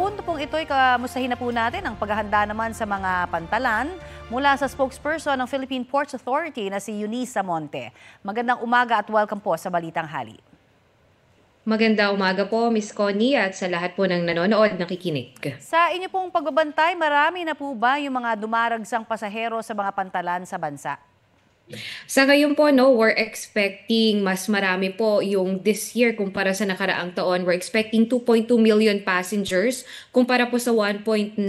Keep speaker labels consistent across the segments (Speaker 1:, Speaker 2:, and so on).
Speaker 1: punto pong ito'y kamustahin na po natin ang paghahanda naman sa mga pantalan mula sa spokesperson ng Philippine Ports Authority na si Eunice Samonte. Magandang umaga at welcome po sa Balitang Hali.
Speaker 2: Magandang umaga po, Miss Connie, at sa lahat po ng nanonood, nakikinig.
Speaker 1: Sa inyo pong pagbabantay, marami na po ba yung mga dumaragsang pasahero sa mga pantalan sa bansa?
Speaker 2: Sa ngayon po, no, we're expecting mas marami po yung this year kumpara sa nakaraang taon. We're expecting 2.2 million passengers kumpara po sa 1.9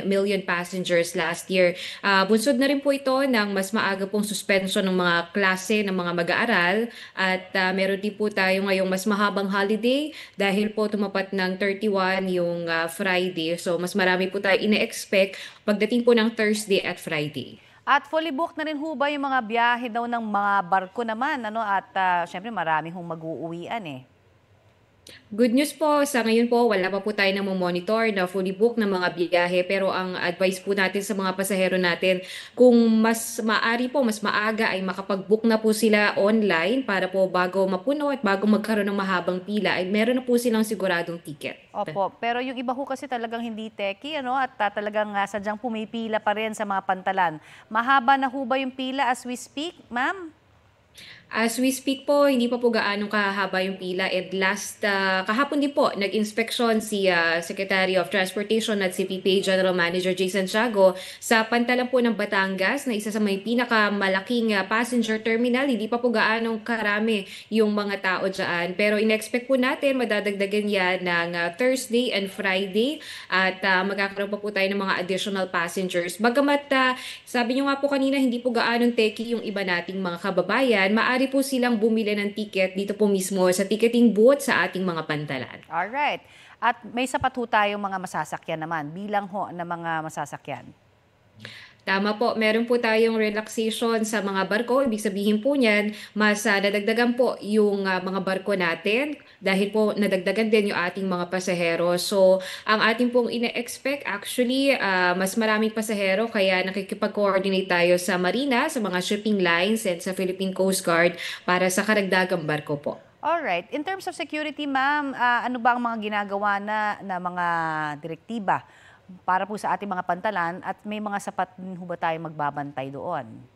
Speaker 2: million passengers last year. Bunsod na rin po ito ng mas maaga pong suspension ng mga klase ng mga mag-aaral at meron din po tayo ngayong mas mahabang holiday dahil po tumapat ng 31 yung Friday. So mas marami po tayo ine-expect pagdating po ng Thursday at Friday.
Speaker 1: At fully booked na rin ho ba yung mga biyahe daw ng mga barko naman? At syempre marami hong mag-uuwian eh.
Speaker 2: Good news po, sa ngayon po wala pa po tayo na monitor na fully book ng mga biyahe, pero ang advice po natin sa mga pasahero natin, kung mas maari po, mas maaga ay makapag-book na po sila online para po bago mapuno at bago magkaroon ng mahabang pila ay meron na po silang siguradong ticket.
Speaker 1: Opo, pero yung iba ho kasi talagang hindi techy at talagang sadyang pumipila pa rin sa mga pantalan. Mahaba na ho ba yung pila as we speak, ma'am?
Speaker 2: As we speak po, hindi pa po gaanong kahaba yung pila. And kahapon din po, nag-inspeksyon si Secretary of Transportation at si PPA General Manager Jason Tiago sa pantalan po ng Batangas na isa sa may pinakamalaking passenger terminal. Hindi pa po gaanong karami yung mga tao dyan. Pero in-expect po natin, madadagdagan yan ng Thursday and Friday at magkakaroon pa po tayo ng mga additional passengers. Bagamat sabi nyo nga po kanina, hindi po gaanong techy yung iba nating mga kababayan, maaari po silang bumili ng ticket dito po mismo sa ticketing booth sa ating mga pantalan.
Speaker 1: Alright. At may sapat ho tayong mga masasakyan naman, bilang ho ng mga masasakyan.
Speaker 2: Tama po, meron po tayong relaxation sa mga barko. Ibig sabihin po niyan, mas nadagdagan po yung mga barko natin dahil po nadagdagan din yung ating mga pasahero. So, ang ating pong ine-expect actually, mas maraming pasahero kaya nakikipag-coordinate tayo sa Marina, sa mga shipping lines and sa Philippine Coast Guard para sa karagdagang barko po.
Speaker 1: Alright. In terms of security, ma'am, ano ba ang mga ginagawa na mga direktiba para po sa ating mga pantalan at may mga sapat din ho ba tayong magbabantay doon?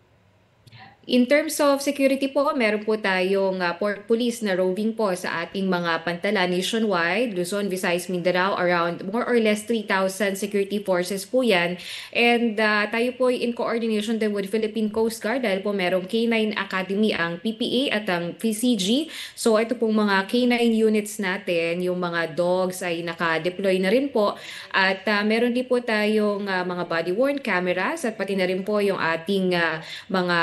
Speaker 2: In terms of security po, meron po tayong port police na roving po sa ating mga pantalan nationwide, Luzon, Visayas, Mindanao, around more or less 3,000 security forces po yan. And tayo po in coordination din with Philippine Coast Guard dahil po merong K9 Academy ang PPA at ang PCG. So ito pong mga K9 units natin, yung mga dogs ay naka-deploy na rin po. At meron din po tayong mga body-worn cameras at pati na rin po yung ating mga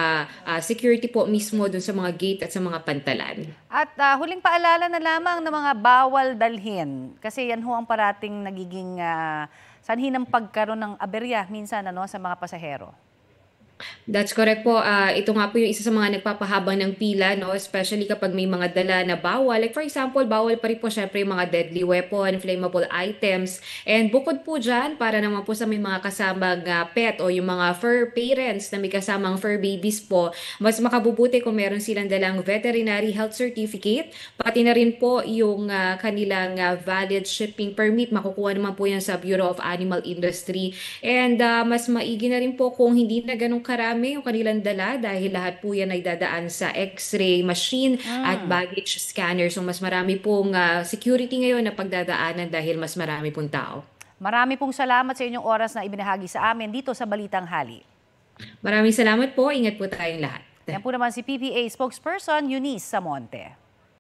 Speaker 2: security po mismo dun sa mga gate at sa mga pantalan.
Speaker 1: At huling paalala na lamang ng mga bawal dalhin. Kasi yan ho ang parating nagiging sanhi ng pagkaroon ng aberya minsan sa mga pasahero.
Speaker 2: That's correct po. Ito nga po yung isa sa mga nagpapahabang ng pila, no? Especially kapag may mga dala na bawal. Like for example, bawal pa rin po syempre yung mga deadly weapon, flammable items. And bukod po dyan, para naman po sa may mga kasamang pet o yung mga fur parents na may kasamang fur babies po, mas makabubuti kung meron silang dalang veterinary health certificate. Pati na rin po yung kanilang valid shipping permit. Makukuha naman po yan sa Bureau of Animal Industry. And mas maigi na rin po kung hindi na ganun karami yung kanilang dala dahil lahat po yan ay dadaan sa x-ray machine at baggage scanner. So mas marami pong security ngayon na pagdadaanan dahil mas marami pong tao.
Speaker 1: Marami pong salamat sa inyong oras na ibinahagi sa amin dito sa Balitang Hali.
Speaker 2: Maraming salamat po. Ingat po tayong lahat.
Speaker 1: Yan po naman si PPA spokesperson Eunice Samonte.